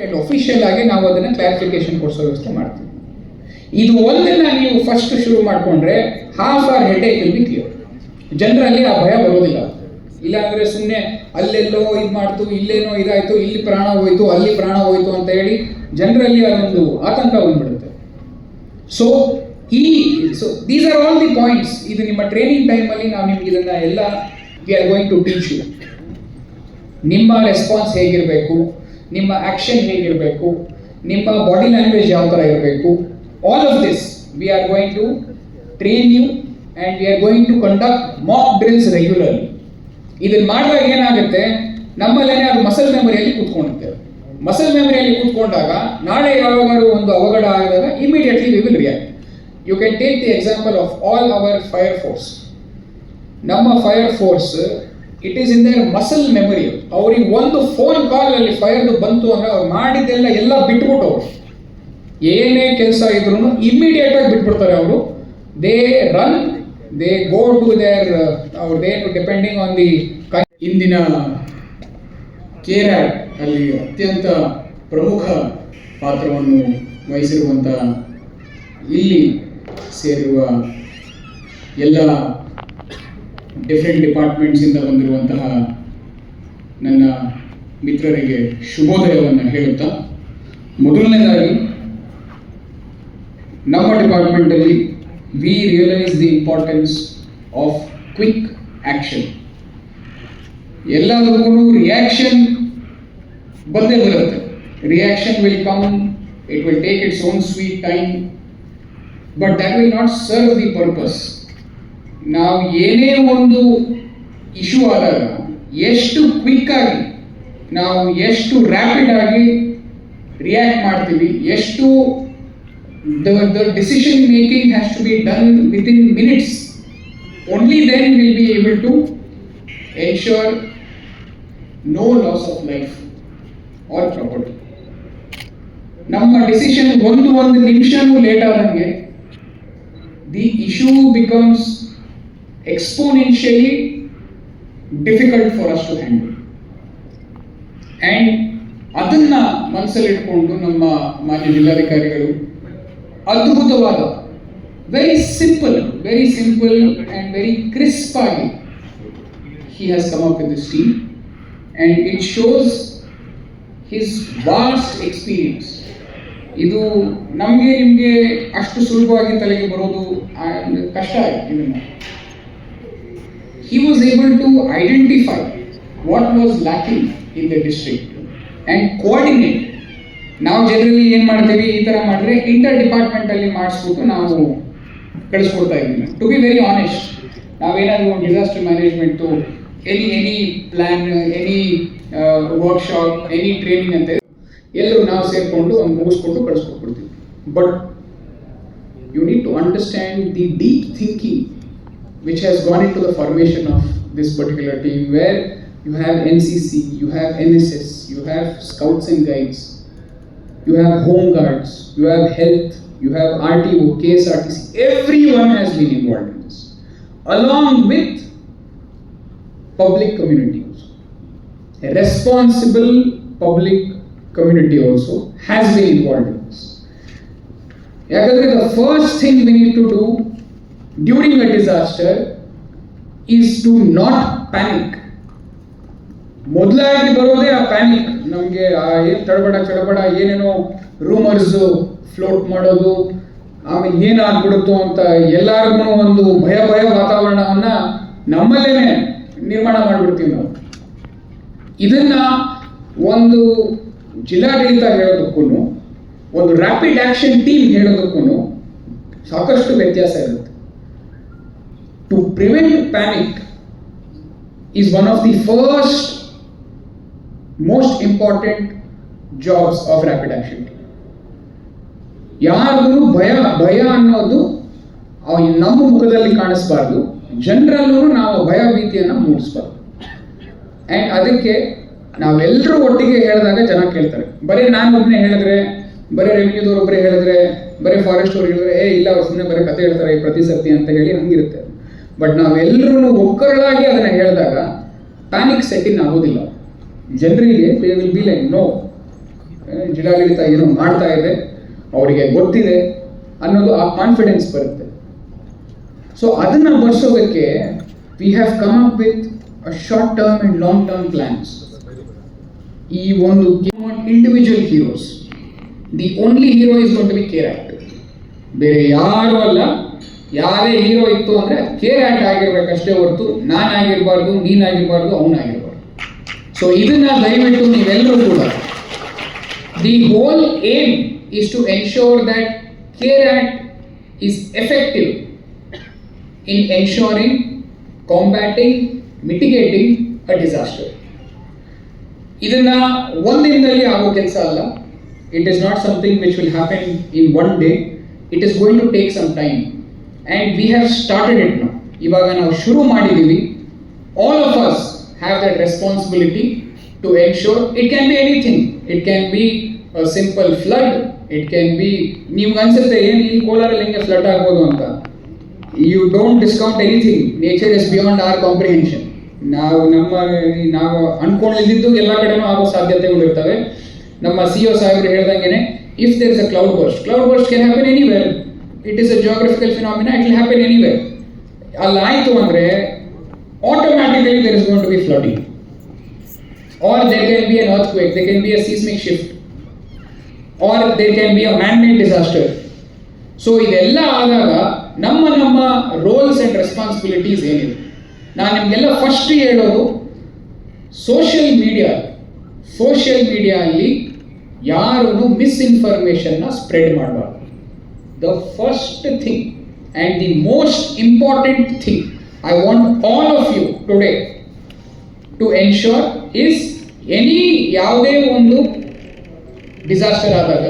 And official ಆಗಿ ನಾವು ಅದನ್ನು ಕ್ಲಾರಿಫಿಕೇಶನ್ ಕೊಡಿಸೋ ವ್ಯವಸ್ಥೆ ಮಾಡ್ತೀವಿ. ಇದು ಒಂದನ್ನು ನೀವು ಫಸ್ಟ್ ಶುರು ಮಾಡಿಕೊಂಡ್ರೆ half our headache will be clear. ಜನರಲ್ಲಿ ಆ ಭಯ ಬರೋದಿಲ್ಲ. ಇಲ್ಲಾಂದರೆ ಸುಮ್ಮನೆ ಅಲ್ಲೆಲ್ಲೋ ಇದು ಮಾಡ್ತು, ಇಲ್ಲೇನೋ ಇದಾಯಿತು, ಇಲ್ಲಿ ಪ್ರಾಣ ಹೋಯಿತು, ಅಲ್ಲಿ ಪ್ರಾಣ ಹೋಯಿತು ಅಂತ ಹೇಳಿ ಜನರಲ್ಲಿ ಅದೊಂದು ಆತಂಕ ಬಂದ್ಬಿಡುತ್ತೆ. So these are all the points. ಇದು ನಿಮ್ಮ ಟ್ರೈನಿಂಗ್ ಟೈಮಲ್ಲಿ ನಾವು ನಿಮ್ಗೆ ಇದನ್ನು ಎಲ್ಲ we are going to teach you. ನಿಮ್ಮ ರೆಸ್ಪಾನ್ಸ್ ಹೇಗಿರಬೇಕು, ನಿಮ್ಮ ಆ್ಯಕ್ಷನ್ ಹೇಗಿರಬೇಕು, ನಿಮ್ಮ ಬಾಡಿ ಲ್ಯಾಂಗ್ವೇಜ್ ಯಾವ ಥರ ಇರಬೇಕು, all of this we are going to train you and we are going to conduct mock drills regularly. ಇದನ್ನು ಮಾಡಿದಾಗ ಏನಾಗುತ್ತೆ, ನಮ್ಮಲ್ಲೇ ಅದು ಮಸಲ್ ಮೆಮೊರಿಯಲ್ಲಿ ಕೂತ್ಕೊಂಡಿರ್ತೇವೆ. ಮಸಲ್ ಮೆಮೊರಿಯಲ್ಲಿ ಕೂತ್ಕೊಂಡಾಗ ನಾಳೆ ಯಾವಾಗಾದ್ರೂ ಒಂದು ಅವಘಡ ಆದಾಗ immediately we will react. You can take the example of all our fire force. ನಮ್ಮ fire force it is in their muscle memory. ಅವ್ರಿಗೆ ಒಂದು ಫೋನ್ ಕಾಲಲ್ಲಿ ಫೈರ್ದು ಬಂತು ಅಂದರೆ ಅವ್ರು ಮಾಡಿದ್ದೆಲ್ಲ ಎಲ್ಲ ಬಿಟ್ಬಿಟ್ಟು ಅವರು ಏನೇ ಕೆಲಸ ಇದ್ರೂ ಇಮಿಡಿಯೇಟಾಗಿ ಬಿಟ್ಬಿಡ್ತಾರೆ. ಅವರು they run, they go to there ಅವ್ರದ್ದೇನು ಡಿಪೆಂಡಿಂಗ್ ಆನ್ ದಿ. ಇಂದಿನ ಕೇರ್ಯಾಟ್ ಅಲ್ಲಿ ಅತ್ಯಂತ ಪ್ರಮುಖ ಪಾತ್ರವನ್ನು ವಹಿಸಿರುವಂಥ ಇಲ್ಲಿ ಸೇರಿರುವ ಎಲ್ಲ ಡಿಫ್ರೆಂಟ್ ಡಿಪಾರ್ಟ್ಮೆಂಟ್ಸಿಂದ ಬಂದಿರುವಂತಹ ನನ್ನ ಮಿತ್ರರಿಗೆ ಶುಭೋದಯವನ್ನು ಹೇಳುತ್ತಾ, ಮೊದಲನೇದಾಗಿ ನಮ್ಮ ಡಿಪಾರ್ಟ್ಮೆಂಟಲ್ಲಿ we realise the importance of quick action. ಎಲ್ಲದಕ್ಕೂ ರಿಯಾಕ್ಷನ್ ಬಂದೇ ಬರುತ್ತೆ. Reaction will come, it will take its own sweet time, but that will not serve the purpose. ನಾವು ಏನೇ ಒಂದು ಇಶ್ಯೂ ಆದಾಗ ಎಷ್ಟು ಕ್ವಿಕ್ಕಾಗಿ, ನಾವು ಎಷ್ಟು ರ್ಯಾಪಿಡ್ ಆಗಿ ರಿಯಾಕ್ಟ್ ಮಾಡ್ತೀವಿ, ಎಷ್ಟು the decision making has to be done within minutes. Only then we'll be able to ensure no loss of life or property. ನಮ್ಮ ಡಿಸಿಷನ್ ಒಂದು ನಿಮಿಷನೂ ಲೇಟ್ ಆದಂಗೆ the issue becomes exponentially difficult for us to handle. And ಅದನ್ನ ಮನಸ್ಸಲ್ಲಿ ಇಟ್ಕೊಂಡು ನಮ್ಮ ಮಾನ್ಯ ಜಿಲ್ಲಾಧಿಕಾರಿಗಳು ಅದ್ಭುತವಾದ very simple and very crisp ಆಗಿ he has come up with this team, and it shows his vast experience. ಇದು ನಮಗೆ ನಿಮಗೆ ಅಷ್ಟು ಸುಲಭವಾಗಿ ತಲೆಗೆ ಬರೋದು ಕಷ್ಟ ಆಯಿತು. ಇದನ್ನು he was able to identify what was lacking in the district and coordinate. ನಾವು ಜನರಲಿ ಏನು ಮಾಡ್ತೀವಿ, ಈ ಥರ ಮಾಡಿದ್ರೆ ಇಂಟರ್ ಡಿಪಾರ್ಟ್ಮೆಂಟಲ್ಲಿ ಮಾಡಿಸ್ಬಿಟ್ಟು ನಾವು ಕಳಿಸ್ಕೊಡ್ತಾ ಇದ್ದೀವಿ. ಟು ಬಿ ವೆರಿ ಆನೆಸ್ಟ್, ನಾವೇನಾದರೂ ಒಂದು disaster management any plan, any workshop, any training ಅಂತ ಎಲ್ಲರೂ ನಾವು ಸೇರಿಕೊಂಡು ಒಂದು ಮುಗಿಸ್ಕೊಂಡು ಕಳಿಸ್ಕೊಟ್ಬಿಡ್ತೀವಿ. But you need to understand the deep thinking which has gone into the formation of this particular team, where you have NCC, you have NSS, you have Scouts and Guides, you have Home Guards, you have Health, you have RTO, KSRTC. Everyone has been involved in this, along with public community also. A responsible public community also has been involved in this. Yakandre the first thing we need to do during a disaster is to not panic. ಮೊದಲಾಗಿ ಬರೋದೇ ಆ panic. ನಮಗೆ ಏನು ತಡಬಡ ಏನೇನೋ rumours float ಮಾಡೋದು, ಆಮೇಲೆ ಏನಾಗ್ಬಿಡುತ್ತೋ ಅಂತ ಎಲ್ಲರಿಗೂ ಒಂದು ಭಯ ವಾತಾವರಣವನ್ನು ನಮ್ಮಲ್ಲೇ ನಿರ್ಮಾಣ ಮಾಡಿಬಿಡ್ತೀವಿ ನಾವು. ಇದನ್ನು ಒಂದು ಜಿಲ್ಲಾಡಳಿತ ಹೇಳೋದಕ್ಕೂ ಒಂದು ರ್ಯಾಪಿಡ್ ಆ್ಯಕ್ಷನ್ ಟೀಮ್ ಹೇಳೋದಕ್ಕೂ ಸಾಕಷ್ಟು ವ್ಯತ್ಯಾಸ ಇರುತ್ತೆ. To prevent panic is one of the first most important jobs of rapid action team. ಯಾರಿಗೂ ಭಯ ಅನ್ನೋದು ನಮ್ಮ ಮುಖದಲ್ಲಿ ಕಾಣಿಸ್ಬಾರ್ದು, ಜನರಲ್ಲೂ ನಾವು ಭಯ ಭೀತಿಯನ್ನು ಮೂಡಿಸ್ಬಾರ್ದು. ಆ್ಯಂಡ್ ಅದಕ್ಕೆ ನಾವೆಲ್ಲರೂ ಒಟ್ಟಿಗೆ ಹೇಳಿದಾಗ ಜನ ಕೇಳ್ತಾರೆ. ಬರೀ ನಾನು ಒಬ್ಬನೇ ಹೇಳಿದ್ರೆ, ಬರೀ ರೆವಿನ್ಯೂದವ್ರು ಒಬ್ಬರೇ ಹೇಳಿದ್ರೆ, ಬರೀ ಫಾರೆಸ್ಟ್ ಅವ್ರು ಹೇಳಿದ್ರೆ ಇಲ್ಲ ಅವ್ರು ಸುಮ್ಮನೆ ಬರೀ ಕತೆ ಹೇಳ್ತಾರೆ ಪ್ರತಿ ಸರ್ತಿ ಅಂತ ಹೇಳಿ ಹಂಗಿರುತ್ತೆ. ಬಟ್ ನಾವೆಲ್ಲರೂ ಒಕ್ಕರಳಾಗಿ ಅದನ್ನು ಹೇಳಿದಾಗ ಪ್ಯಾನಿಕ್ ಸೆಟ್ ಇನ್ ಆಗೋದಿಲ್ಲ ಜನರಿಗೆ. They will be like no, ಜಿಲ್ಲಾಡಳಿತ ಏನೋ ಮಾಡ್ತಾ ಇದೆ, ಅವರಿಗೆ ಗೊತ್ತಿದೆ ಅನ್ನೋದು ಆ ಕಾನ್ಫಿಡೆನ್ಸ್ ಬರುತ್ತೆ. ಸೊ ಅದನ್ನು ಬರ್ಸೋದಕ್ಕೆ we have come up with a short term and long term plans. ಈ ಒಂದು individual heroes, the only hero is going to be Care Act. ಬೇರೆ ಯಾರು ಅಲ್ಲ, ಯಾರೇ ಹೀರೋ ಇತ್ತು ಅಂದರೆ ಕೇರ್ ಆಕ್ಟ್ ಆಗಿರ್ಬೇಕಷ್ಟೇ ಹೊರತು ನಾನಾಗಿರಬಾರ್ದು, ನೀನಾಗಿರಬಾರ್ದು, ಅವನಾಗಿರಬಾರ್ದು. ಸೊ ಇದನ್ನ ದಯವಿಟ್ಟು ನೀವೆಲ್ಲರೂ ಕೂಡ, the whole aim is to ensure that CARE Act is effective in ensuring, combating, mitigating a disaster. ಇದನ್ನ ಒಂದಿನದಲ್ಲಿ ಆಗೋ ಕೆಲಸ ಅಲ್ಲ. It is not something which will happen in one day. It is going to take some time and we have started it now. ಇವಾಗ ನಾವು ಶುರು ಮಾಡಿದ್ದೀವಿ. All of us have that responsibility to ensure. It can be anything. It can be a simple flood. It can be, ನಿಮ್ಗೆ ಅನ್ಸುತ್ತೆ ಏನು ಈ ಕೋಲಾರಲ್ಲಿ ಹೆಂಗೆ ಫ್ಲಡ್ ಆಗ್ಬೋದು ಅಂತ. You don't discount anything. Nature is beyond our comprehension. ನಾವು ಅನ್ಕೊಂಡಿದ್ದು ಎಲ್ಲ ಕಡೆನೂ ಆಗೋ ಸಾಧ್ಯತೆಗಳು ಇರ್ತವೆ. ನಮ್ಮ CEO ಸಾಹೇಬರು ಹೇಳ್ದಂಗೆ, if there is a cloud burst can happen anywhere. It is a geographical phenomena, it will happen anywhere. ಅಲ್ಲಾಯಿತು ಅಂದರೆ automatically there is going to be flooding, or there can be an earthquake, there can be a seismic shift, or there can be a man-made disaster. So ಇದೆಲ್ಲ ಆದಾಗ ನಮ್ಮ rolls and responsibilities ಏನಿದೆ, ನಾನು ನಿಮಗೆಲ್ಲ first ಹೇಳೋದು, social ಮೀಡಿಯಾದಲ್ಲಿ ಯಾರೂ ಮಿಸ್ಇನ್ಫಾರ್ಮೇಷನ್ನ spread ಮಾಡಬಾರ್ದು. The first thing and the most important thing I want all of you today to ensure is ಯಾವುದೇ ಒಂದು ಡಿಸಾಸ್ಟರ್ ಆದಾಗ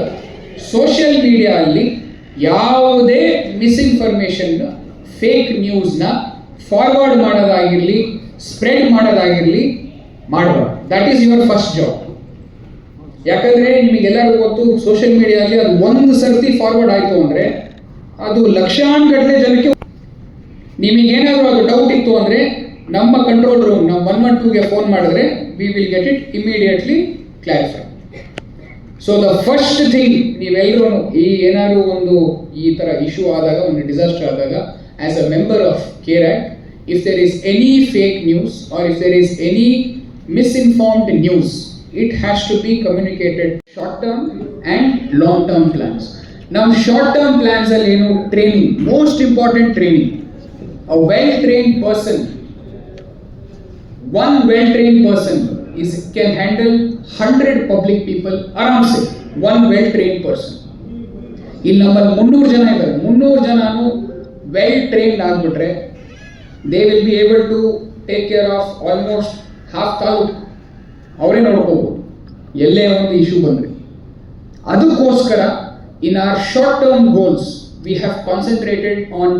ಸೋಷಿಯಲ್ ಮೀಡಿಯಾದಲ್ಲಿ ಯಾವುದೇ ಮಿಸ್ಇನ್ಫಾರ್ಮೇಷನ್, ಫೇಕ್ ನ್ಯೂಸ್ನ ಫಾರ್ವರ್ಡ್ ಮಾಡೋದಾಗಿರಲಿ, ಸ್ಪ್ರೆಡ್ ಮಾಡೋದಾಗಿರಲಿ ಮಾಡಬಾರ್ದು. That is your first job. ಯಾಕಂದರೆ ನಿಮಗೆಲ್ಲರಿಗೂ ಗೊತ್ತು, ಸೋಷಿಯಲ್ ಮೀಡಿಯಾದಲ್ಲಿ ಅದು ಒಂದು ಸರ್ತಿ ಫಾರ್ವರ್ಡ್ ಆಯಿತು ಅಂದರೆ ಅದು ಲಕ್ಷಾನುಗಟ್ಟಲೆ ಜನಕ್ಕೆ. ನಿಮಗೇನಾದರೂ ಅದು ಡೌಟ್ ಇತ್ತು ಅಂದರೆ ನಮ್ಮ ಕಂಟ್ರೋಲ್ ರೂಮ್, ನಾವು 112ಗೆ ಫೋನ್ ಮಾಡಿದ್ರೆ we will get it immediately clarify. So the first thing, ನೀವೆಲ್ಲರೂ ಏನಾದರೂ ಒಂದು ಈ ಥರ ಇಶ್ಯೂ ಆದಾಗ, ಒಂದು ಡಿಸಾಸ್ಟರ್ ಆದಾಗ, as a member of Care Act, if there is any fake news or if there is any misinformed news, it has to be communicated. Short term and long term plans. ನಮ್ಮ short term ಪ್ಲ್ಯಾನ್ಸಲ್ಲಿ ಏನು, training, most important training. A well-trained person, one well-trained person can handle 100 public people around say. One well-trained person. ಇಲ್ಲಿ ನಮ್ಮಲ್ಲಿ 300 ಜನ ಇದ್ದಾರೆ. 300 ಜನನು well trained ಆಗಿಬಿಟ್ರೆ they will be able to take care of almost half taluk. ಅವರೇ ನೋಡ್ಕೋಬೋದು ಎಲ್ಲೇ ಒಂದು ಇಶ್ಯೂ ಬಂದರೆ. ಅದಕ್ಕೋಸ್ಕರ in our short term goals we have concentrated on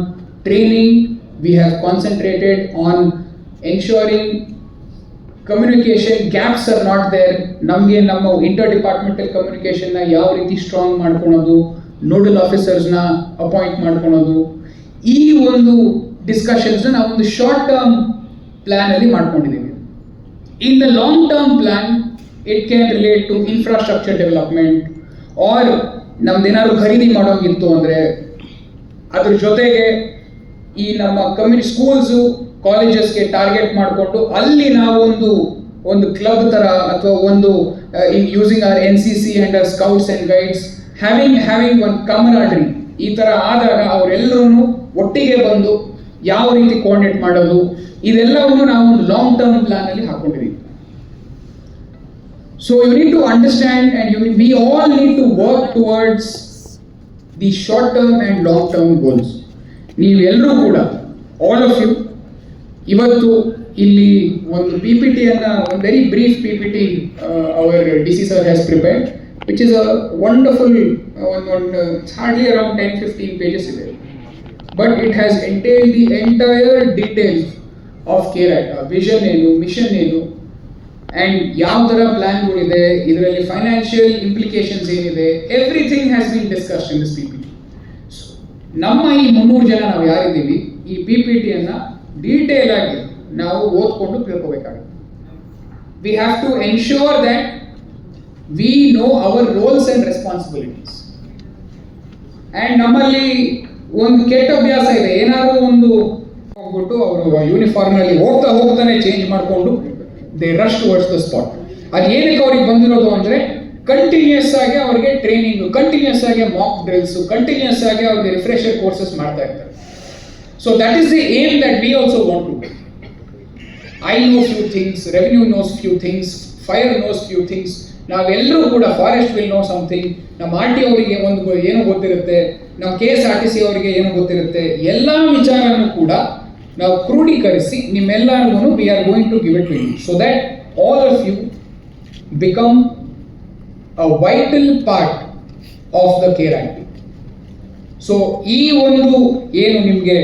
training. We have concentrated on ensuring communication gaps are not there. ನಮಗೆ ನಮ್ಮ inter departmental ಕಮ್ಯುನಿಕೇಷನ್ನ ಯಾವ ರೀತಿ ಸ್ಟ್ರಾಂಗ್ ಮಾಡ್ಕೊಳೋದು, ನೋಡಲ್ ಆಫೀಸರ್ಸ್ನ ಅಪಾಯಿಂಟ್ ಮಾಡ್ಕೊಳೋದು, ಈ ಒಂದು ಡಿಸ್ಕಷನ್ಸ್ನ ನಾವೊಂದು ಶಾರ್ಟ್ ಟರ್ಮ್ ಪ್ಲ್ಯಾನಲ್ಲಿ ಮಾಡ್ಕೊಂಡಿದ್ದೀವಿ. In the long term plan it can relate to infrastructure development, or ನಮ್ದೇನಾದ್ರು ಖರೀದಿ ಮಾಡೋಂಗಿತ್ತು ಅಂದರೆ ಅದ್ರ ಜೊತೆಗೆ ಈ ನಮ್ಮ ಸ್ಕೂಲ್ಸು, ಕಾಲೇಜಸ್ಗೆ ಟಾರ್ಗೆಟ್ ಮಾಡಿಕೊಂಡು ಅಲ್ಲಿ ನಾವು ಒಂದು ಕ್ಲಬ್ ಥರ ಅಥವಾ ಒಂದು in using our NCC and our scouts and guides, having one camaraderie, ಈ ಥರ ಆದಾಗ ಅವರೆಲ್ಲರೂ ಒಟ್ಟಿಗೆ ಬಂದು ಯಾವ ರೀತಿ ಕೋಆರ್ಡಿನೇಟ್ ಮಾಡೋದು, ಇದೆಲ್ಲವನ್ನು ನಾವು ಒಂದು ಲಾಂಗ್ ಟರ್ಮ್ ಪ್ಲಾನಲ್ಲಿ ಹಾಕೊಂಡಿದ್ದೀವಿ. So you need to understand and we all need to work towards the short term and long term goals. ನೀವೆಲ್ಲರೂ ಕೂಡ, ಆಲ್ ಆಫ್ ಯು, ಇವತ್ತು ಇಲ್ಲಿ ಒಂದು PPTಯನ್ನು, ಒಂದು very brief PPT our DC sir has prepared, which is a wonderful, it's hardly around 10-15 pages ಇದೆ, but it has entailed the entire details of CARE Act, vision ಏನು, mission ಏನು, and ಯಾವ ಥರ ಪ್ಲ್ಯಾನ್ಗಳಿದೆ, ಇದರಲ್ಲಿ ಫೈನಾನ್ಷಿಯಲ್ ಇಂಪ್ಲಿಕೇಶನ್ಸ್ ಏನಿದೆ, everything has been discussed in this PPT. ನಮ್ಮ ಈ 300 ಜನ ನಾವು ಯಾರಿದ್ದೀವಿ, ಈ PPTಯನ್ನು ಡೀಟೇಲ್ ಆಗಿ ನಾವು ಓದ್ಕೊಂಡು ತಿಳ್ಕೋಬೇಕಾಗುತ್ತೆ. We have to ensure that we know our roles and responsibilities. And ನಮ್ಮಲ್ಲಿ ಒಂದು ಕೆಟ್ಟ ಅಭ್ಯಾಸ ಇದೆ, ಏನಾದರೂ ಒಂದು ಹೋಗ್ಬಿಟ್ಟು ಅವರು ಯೂನಿಫಾರ್ಮ್ ನಲ್ಲಿ ಹೋಗ್ತಾನೆ ಚೇಂಜ್ ಮಾಡಿಕೊಂಡು they rush towards the spot. ಅದು ಏನಕ್ಕೆ ಅವ್ರಿಗೆ ಬಂದಿರೋದು ಅಂದ್ರೆ ಕಂಟಿನ್ಯೂಸ್ ಆಗಿ ಅವ್ರಿಗೆ ಟ್ರೈನಿಂಗ್, ಕಂಟಿನ್ಯೂಸ್ ಆಗಿ ಮಾಕ್ ಡ್ರಿಲ್ಸ್, ಕಂಟಿನ್ಯೂಸ್ ಆಗಿ ಅವ್ರಿಗೆ ರಿಫ್ರೆಶರ್ ಕೋರ್ಸಸ್ ಮಾಡ್ತಾ ಇರ್ತಾರೆ. So that is the aim that we also want to. I know few things, revenue knows few things, fire knows few things. ನಾವೆಲ್ಲರೂ ಕೂಡ ಫಾರೆಸ್ಟ್ ವಿಲ್ ನೋ ಸಮಥಿಂಗ್, ನಮ್ಮ RT ಅವರಿಗೆ ಒಂದು ಏನೋ ಗೊತ್ತಿರುತ್ತೆ, ನಮ್ಮ KSRTC ಅವರಿಗೆ ಏನೋ ಗೊತ್ತಿರುತ್ತೆ. ಎಲ್ಲ ವಿಚಾರನೂ ಕೂಡ ನಾವು ಕ್ರೋಢೀಕರಿಸಿ ನಿಮ್ಮೆಲ್ಲರಿಗೂ we are going to give it to you so that all of you become a vital part of the care act. So ಈ ಒಂದು ಏನು ನಿಮಗೆ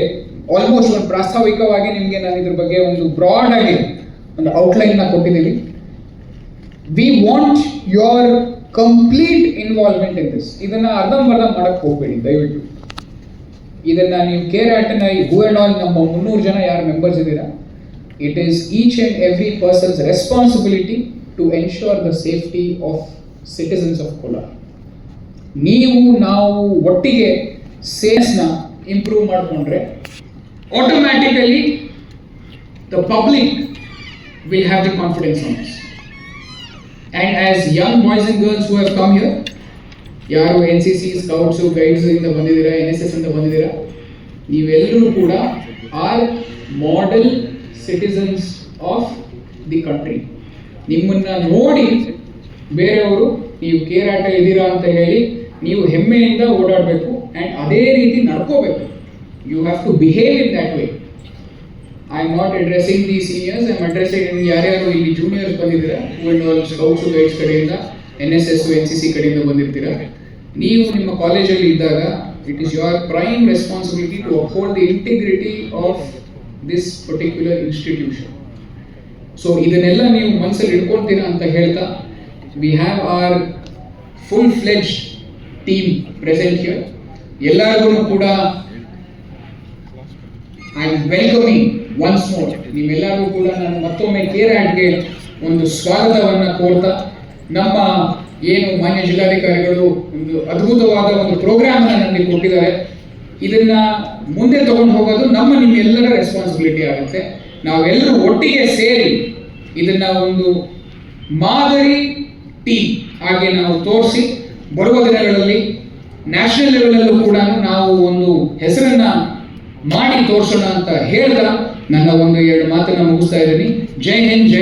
ಆಲ್ಮೋಸ್ಟ್ ಒಂದು ಪ್ರಾಸ್ತಾವಿಕವಾಗಿ ನಿಮಗೆ ನಾನು ಇದ್ರ ಬಗ್ಗೆ ಒಂದು ಬ್ರಾಡ್ ಆಗಿ ಒಂದು ಔಟ್ಲೈನ್ ನ ಕೊಟ್ಟಿದ್ದೀನಿ. We want your complete involvement in this. ಇದನ್ನ ಅರ್ಧಂಬರ್ಧ ಮಾಡಕ್ ಹೋಗ್ಬೇಡಿ ದಯವಿಟ್ಟು. ಇದನ್ನ ನೀವು ಕೇರ್ ಆಕ್ಟ್ ನ ಹೂ ಅಂಡ್ ಆಲ್ ನಮ್ಮ 300 ಜನ ಯಾರು ಮೆಂಬರ್ಸ್ ಇದ್ದೀರಾ, it is each and every person's responsibility to ensure the safety of citizens of Kolar. ನೀವು ನಾವು ಒಟ್ಟಿಗೆ ಸೇಫ್ನ ಇಂಪ್ರೂವ್ ಮಾಡಿಕೊಂಡ್ರೆ automatically the public will have the confidence on us. And as young boys and girls who have come here, ಯಾರು NCC, scouts, guides ಇಂದ ಬಂದಿದ್ದೀರಾ, NSS ಇಂದ ಬಂದಿದ್ದೀರಾ, ನೀವೆಲ್ಲರೂ ಕೂಡ are model citizens of the country. ನಿಮ್ಮನ್ನ ನೋಡಿ ಬೇರೆಯವರು ನೀವು ಕೇರ್ ಆಟ ಇದ್ದೀರಾ ಅಂತ ಹೇಳಿ ನೀವು ಹೆಮ್ಮೆಯಿಂದ ಓಡಾಡಬೇಕು ಆ್ಯಂಡ್ ಅದೇ ರೀತಿ ನಡ್ಕೋಬೇಕು. You have to behave in that way. I am not addressing the seniors, I am addressing ಯಾರ್ಯಾರು ಇಲ್ಲಿ ಜೂನಿಯರ್ಸ್ ಬಂದಿದ್ದೀರಾ, ಸ್ಕೌಟ್ಸ್ ಗೈಡ್ಸ್ ಕಡೆಯಿಂದ, NSS NCC ಕಡೆಯಿಂದ ಬಂದಿರ್ತೀರಾ. ನೀವು ನಿಮ್ಮ ಕಾಲೇಜಲ್ಲಿ ಇದ್ದಾಗ it is your prime responsibility to uphold the integrity of this particular institution. So ಇದನ್ನೆಲ್ಲ ನೀವು ಮನಸ್ಸಲ್ಲಿ ಇಟ್ಕೊಳ್ತೀರಾ ಅಂತ ಹೇಳ್ತಾ, we have our full fledged team present here. ಎಲ್ಲರಿಗೂ ಕೂಡ I am welcoming once more. ನಿಮ್ಮೆಲ್ಲರಿಗೂ ಕೂಡ ನಾನು ಮತ್ತೊಮ್ಮೆ ಕೇರ್ ಆಕ್ಟ್ಗೆ ಒಂದು ಸ್ವಾಗತವನ್ನು ಕೋರ್ತಾ, ನಮ್ಮ ಏನು ಮಾನ್ಯ ಜಿಲ್ಲಾಧಿಕಾರಿಗಳು ಒಂದು ಅದ್ಭುತವಾದ ಒಂದು ಪ್ರೋಗ್ರಾಮ್ ನನಗೆ ಕೊಟ್ಟಿದ್ದಾರೆ, ಇದನ್ನ ಮುಂದೆ ತಗೊಂಡು ಹೋಗೋದು ನಿಮ್ಮೆಲ್ಲರ ರೆಸ್ಪಾನ್ಸಿಬಿಲಿಟಿ ಆಗುತ್ತೆ. ನಾವೆಲ್ಲರೂ ಒಟ್ಟಿಗೆ ಸೇರಿ ಇದನ್ನ ಒಂದು ಮಾದರಿ ಟೀಮ್ ಹಾಗೆ ನಾವು ತೋರಿಸಿ ಬರುವ ದಿನಗಳಲ್ಲಿ ನ್ಯಾಷನಲ್ ಲೆವೆಲಲ್ಲೂ ಕೂಡ ನಾವು ಒಂದು ಹೆಸರನ್ನ ಮಾಡಿ ತೋರಿಸೋಣ ಅಂತ ಹೇಳ್ತಾ ನನ್ನ 1-2 ಮಾತನ್ನ ಮುಗಿಸ್ತಾ ಇದ್ದೀನಿ. ಜೈ ಹಿಂದ್, ಜೈ